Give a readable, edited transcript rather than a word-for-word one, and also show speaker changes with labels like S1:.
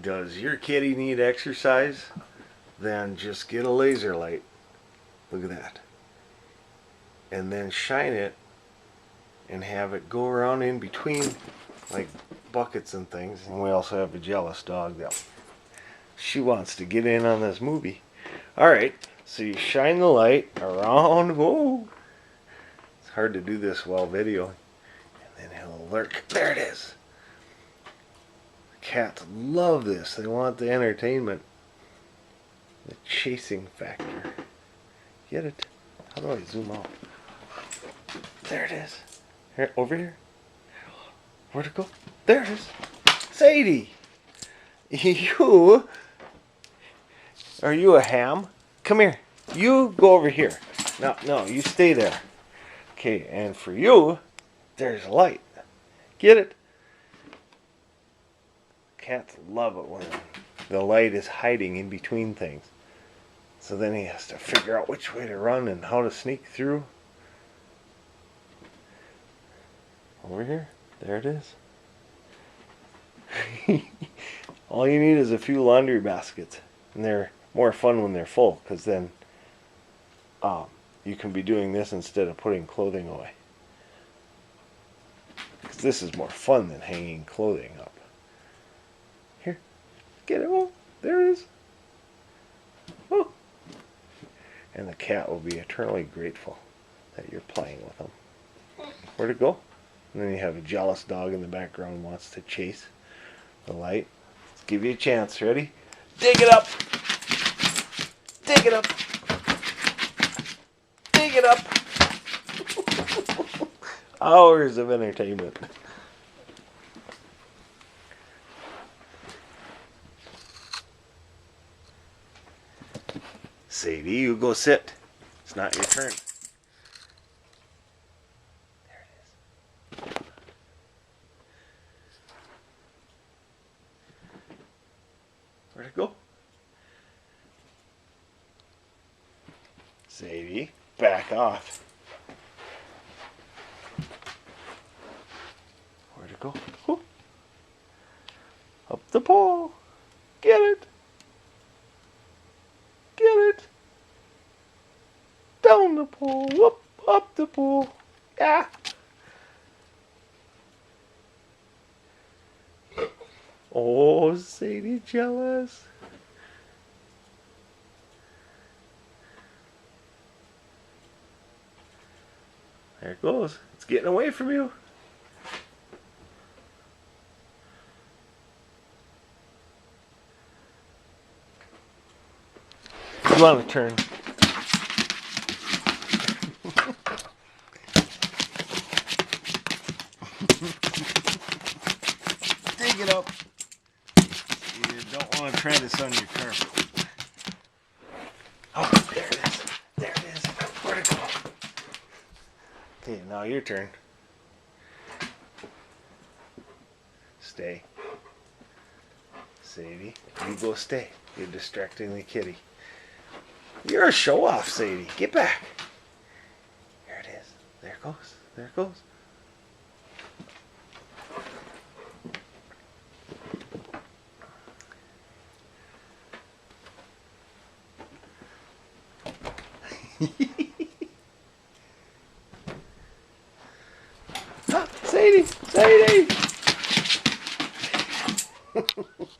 S1: Does your kitty need exercise? Then just get a laser light. Look at that. And then shine it and have it go around in between like buckets and things. And we also have a jealous dog that she wants to get in on this movie. Alright, so you shine the light around. Whoa! It's hard to do this while videoing. And then he'll lurk. There it is. Cats love this. They want the entertainment. The chasing factor. Get it? How do I zoom out? There it is. Here, over here. Where'd it go? There it is. Sadie! You... Are you a ham? Come here. You go over here. No, you stay there. Okay, and for you, there's light. Get it? Cats love it when the light is hiding in between things. So then he has to figure out which way to run and how to sneak through. Over here. There it is. All you need is a few laundry baskets. And they're more fun when they're full, because then you can be doing this instead of putting clothing away. Because this is more fun than hanging clothing up. Here. Get it. Oh, there it is. Oh. And the cat will be eternally grateful that you're playing with him. Where'd it go? And then you have a jealous dog in the background who wants to chase the light. Let's give you a chance. Ready? Dig it up! Dig it up! Dig it up! Hours of entertainment. Sadie, you go sit. It's not your turn. There it is. Where'd it go? Sadie, back off. Where'd it go? Oh. Up the pole. Get it. Get it. Down the pole. Whoop, up the pole. Yeah. Oh, Sadie jealous. There it goes. It's getting away from you. You want to turn. Dig it up. You don't want to try this on your carpet. Oh, there it is. There it is. Where'd it go? Okay, now your turn. Stay. Sadie, you go stay. You're distracting the kitty. You're a show-off, Sadie. Get back. There it is. There it goes. There it goes. Ah, Sadie! Sadie!